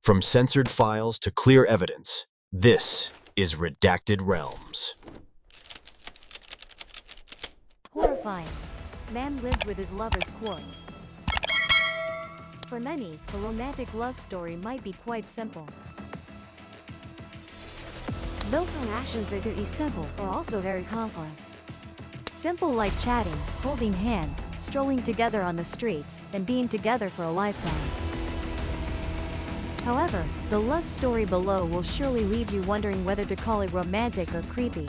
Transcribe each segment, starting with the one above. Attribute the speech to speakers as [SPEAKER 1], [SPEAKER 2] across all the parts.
[SPEAKER 1] From censored files to clear evidence, this is Redacted Realms.
[SPEAKER 2] Horrifying. Man lives with his lover's corpse. For many, a romantic love story might be quite simple. Though from actions that could be simple are also very complex. Simple like chatting, holding hands, strolling together on the streets, and being together for a lifetime. However, the love story below will surely leave you wondering whether to call it romantic or creepy.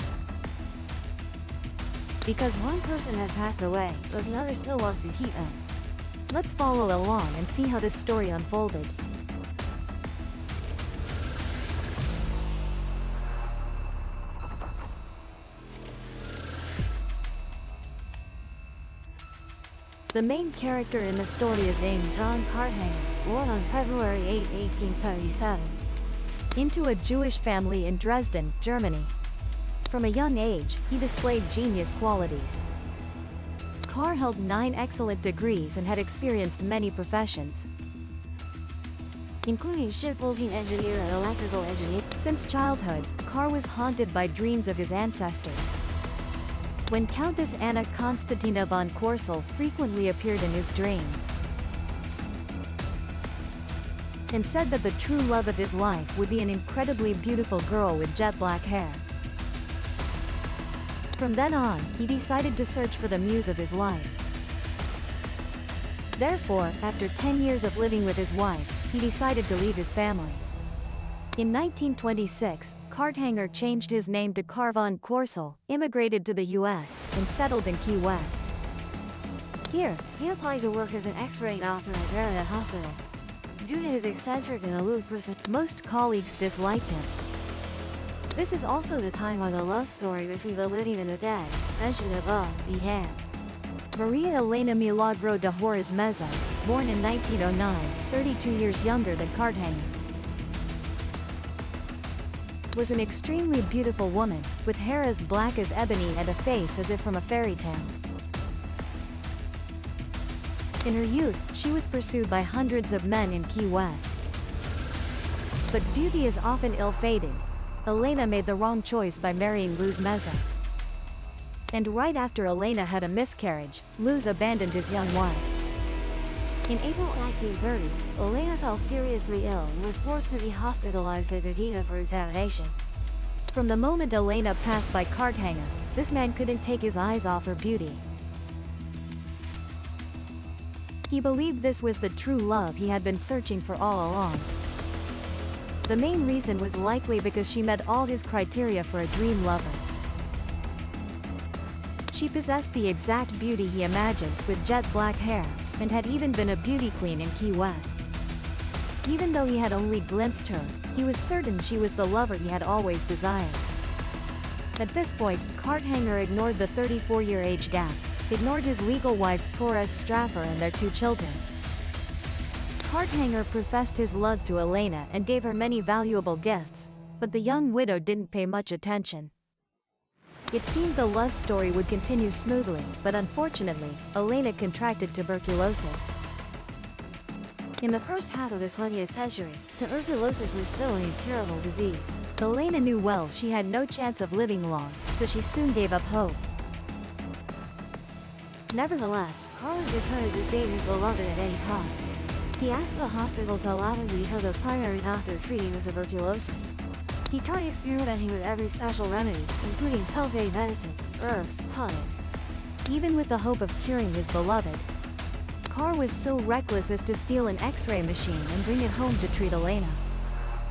[SPEAKER 2] Because one person has passed away, but the other still wants to keep them. Let's follow along and see how this story unfolded. The main character in the story is named John Carthanger, born on February 8, 1877, into a Jewish family in Dresden, Germany. From a young age, he displayed genius qualities. Carr held 9 excellent degrees and had experienced many professions, including shipbuilding engineer and electrical engineer. Since childhood, Carr was haunted by dreams of his ancestors. When Countess Anna Constantina von Korsel frequently appeared in his dreams and said that the true love of his life would be an incredibly beautiful girl with jet black hair. From then on, he decided to search for the muse of his life. Therefore, after 10 years of living with his wife, he decided to leave his family. In 1926, Carthanger changed his name to Carr von Korsel, immigrated to the U.S., and settled in Key West. Here, he applied to work as an X-ray doctor at Verona Hospital. Due to his eccentric and aloof personality, most colleagues disliked him. This is also the time when the love story between the living and the dead, mentioned above, began. Maria Elena Milagro de Horace Meza, born in 1909, 32 years younger than Carthanger, was an extremely beautiful woman, with hair as black as ebony and a face as if from a fairy tale. In her youth, she was pursued by hundreds of men in Key West. But beauty is often ill-fated. Elena made the wrong choice by marrying Luz Meza. And right after Elena had a miscarriage, Luz abandoned his young wife. In April 1930, Elena fell seriously ill and was forced to be hospitalized at Medina for examination. From the moment Elena passed by Carthanger, this man couldn't take his eyes off her beauty. He believed this was the true love he had been searching for all along. The main reason was likely because she met all his criteria for a dream lover. She possessed the exact beauty he imagined, with jet black hair, and had even been a beauty queen in Key West. Even though he had only glimpsed her, he was certain she was the lover he had always desired. At this point, Carthanger ignored the 34-year age gap, ignored his legal wife Torres Straffer and their 2 children. Carthanger professed his love to Elena and gave her many valuable gifts, but the young widow didn't pay much attention. It seemed the love story would continue smoothly, but unfortunately, Elena contracted tuberculosis. In the first half of the 20th century, tuberculosis was still an incurable disease. Elena knew well she had no chance of living long, so she soon gave up hope. Nevertheless, Carl was determined to save his beloved at any cost. He asked the hospital to allow him to become the primary doctor treating the tuberculosis. He tried experimenting with every special remedy, including sulfate medicines, herbs, tonics. Even with the hope of curing his beloved, Carr was so reckless as to steal an X-ray machine and bring it home to treat Elena.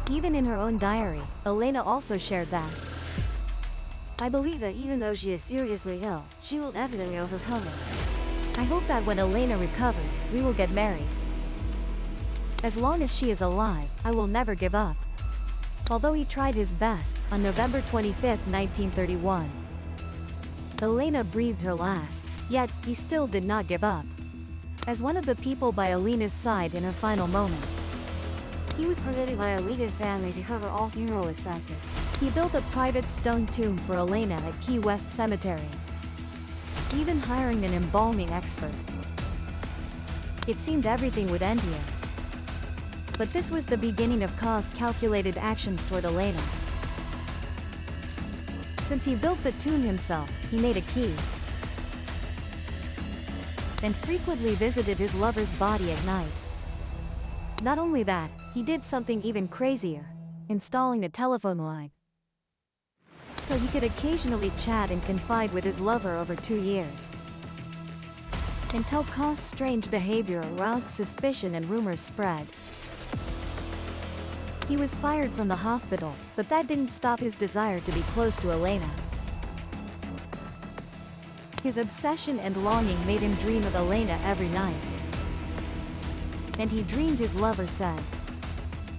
[SPEAKER 2] Even in her own diary, Elena also shared that, "I believe that even though she is seriously ill, she will definitely overcome it. I hope that when Elena recovers, we will get married. As long as she is alive, I will never give up." Although he tried his best, on November 25, 1931, Elena breathed her last, yet he still did not give up. As one of the people by Elena's side in her final moments, he was permitted by Elena's family to cover all funeral expenses. He built a private stone tomb for Elena at Key West Cemetery, even hiring an embalming expert. It seemed everything would end here. But this was the beginning of Ka's calculated actions toward Elena. Since he built the tomb himself, he made a key and frequently visited his lover's body at night. Not only that, he did something even crazier, installing a telephone line, so he could occasionally chat and confide with his lover over 2 years. Until Ka's strange behavior aroused suspicion and rumors spread. He was fired from the hospital, but that didn't stop his desire to be close to Elena. His obsession and longing made him dream of Elena every night. And he dreamed his lover said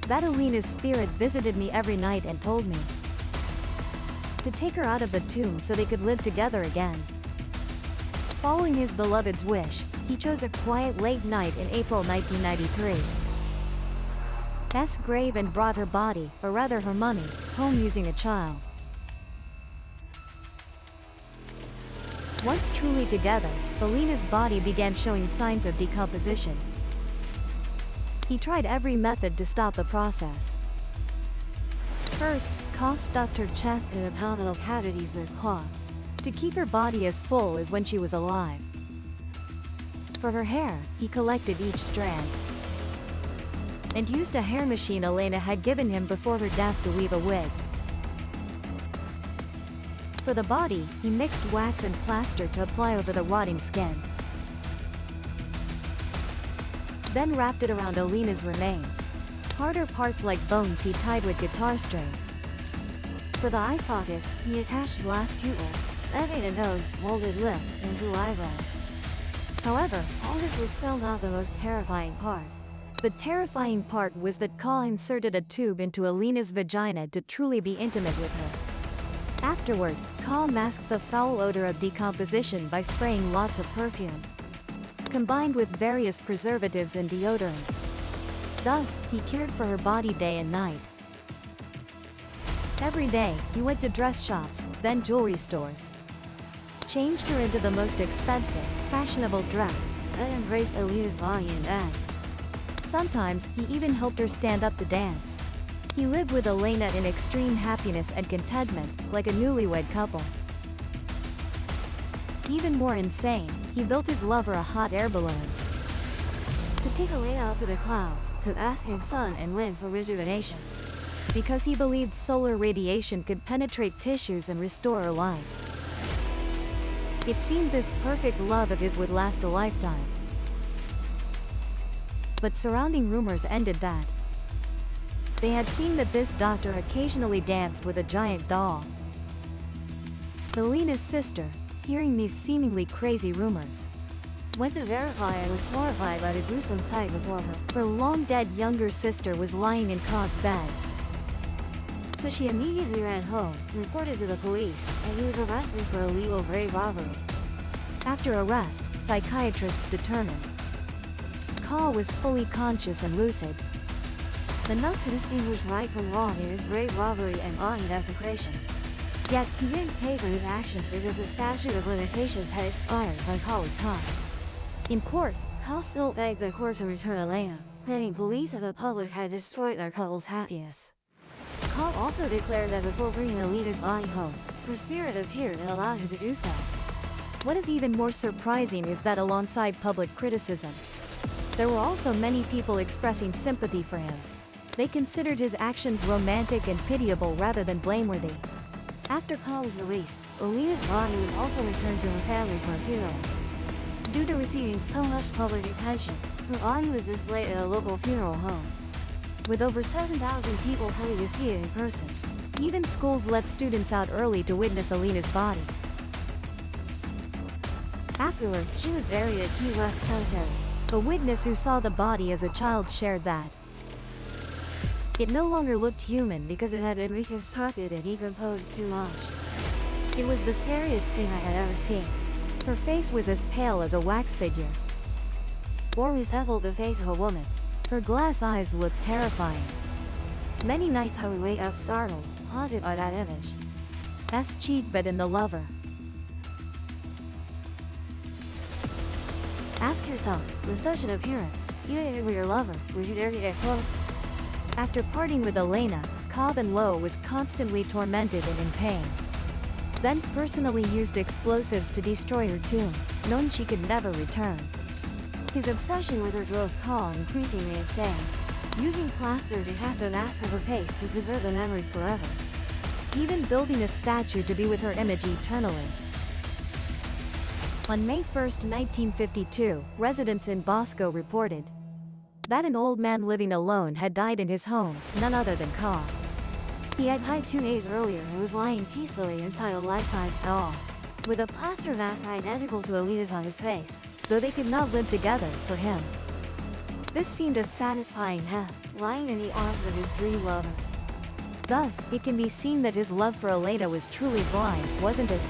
[SPEAKER 2] that Elena's spirit visited me every night and told me to take her out of the tomb so they could live together again. Following his beloved's wish, he chose a quiet late night in April 1993. Grave and brought her body, or rather her mummy, home using a child. Once truly together, Elena's body began showing signs of decomposition. He tried every method to stop the process. First, Ka stuffed her chest in abdominal cavities with cloth, to keep her body as full as when she was alive. For her hair, he collected each strand, and used a hair machine Elena had given him before her death to weave a wig. For the body, he mixed wax and plaster to apply over the rotting skin. Then wrapped it around Elena's remains. Harder parts like bones he tied with guitar strings. For the eye sockets, he attached glass pupils, a nose, molded lips, and blue eyebrows. However, all this was still not the most terrifying part. The terrifying part was that Ka inserted a tube into Elena's vagina to truly be intimate with her. Afterward, Ka masked the foul odor of decomposition by spraying lots of perfume, combined with various preservatives and deodorants. Thus, he cared for her body day and night. Every day, he went to dress shops, then jewelry stores, changed her into the most expensive, fashionable dress, and embraced Elena's body in bed. Sometimes, he even helped her stand up to dance. He lived with Elena in extreme happiness and contentment, like a newlywed couple. Even more insane, he built his lover a hot air balloon to take Elena up to the clouds, to bask in sun and live for rejuvenation, because he believed solar radiation could penetrate tissues and restore her life. It seemed this perfect love of his would last a lifetime. But surrounding rumors ended that they had seen that this doctor occasionally danced with a giant doll. Elena's sister, hearing these seemingly crazy rumors, went to verify and was horrified by the gruesome sight before her. Her long-dead younger sister was lying in Ka's bed. So she immediately ran home, reported to the police, and he was arrested for illegal grave robbery. After arrest, psychiatrists determined Ka was fully conscious and lucid, enough to distinguish right from wrong in his grave robbery and body desecration. Yet, he didn't pay for his actions because the statute of limitations had expired by Ka was caught. In court, Ka still begged the court to return Elena, claiming police and the public had destroyed their couple's happiness. Ka also declared that before bringing Elena's body home, her spirit appeared and allowed him to do so. What is even more surprising is that alongside public criticism, there were also many people expressing sympathy for him. They considered his actions romantic and pitiable rather than blameworthy. After Ka was released, Elena's body was also returned to her family for a funeral. Due to receiving so much public attention, her body was displayed at a local funeral home, with over 7,000 people coming to see it in person. Even schools let students out early to witness Elena's body. Afterward, she was buried at Key West Cemetery. A witness who saw the body as a child shared that it no longer looked human because it had been reconstructed and decomposed too much. It was the scariest thing I had ever seen. Her face was as pale as a wax figure, or resembled the face of a woman. Her glass eyes looked terrifying. Many nights I would wake up startled, haunted by that image. Asked Cheekbed in The Lover. Ask yourself, with such an appearance, Even if you were your lover, would you dare to get close? After parting with Elena, Cobb and Lowe was constantly tormented and in pain. Then personally used explosives to destroy her tomb, knowing she could never return. His obsession with her drove Cobb increasingly insane. Using plaster to cast a mask of her face and preserve the memory forever. Even building a statue to be with her image eternally. On May 1, 1952, residents in Bosco reported that an old man living alone had died in his home, none other than Cobb. He had died 2 days earlier and was lying peacefully inside a life-size doll, with a plaster mask identical to Alita's on his face, though they could not live together for him. This seemed a satisfying him, lying in the arms of his dream lover. Thus, it can be seen that his love for Elena was truly blind, wasn't it?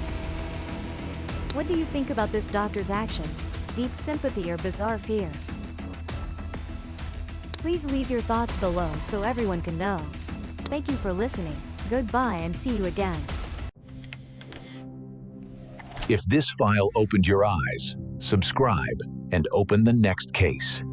[SPEAKER 2] What do you think about this doctor's actions? Deep sympathy or bizarre fear? Please leave your thoughts below so everyone can know. Thank you for listening. Goodbye and see you again.
[SPEAKER 3] If this file opened your eyes, subscribe and open the next case.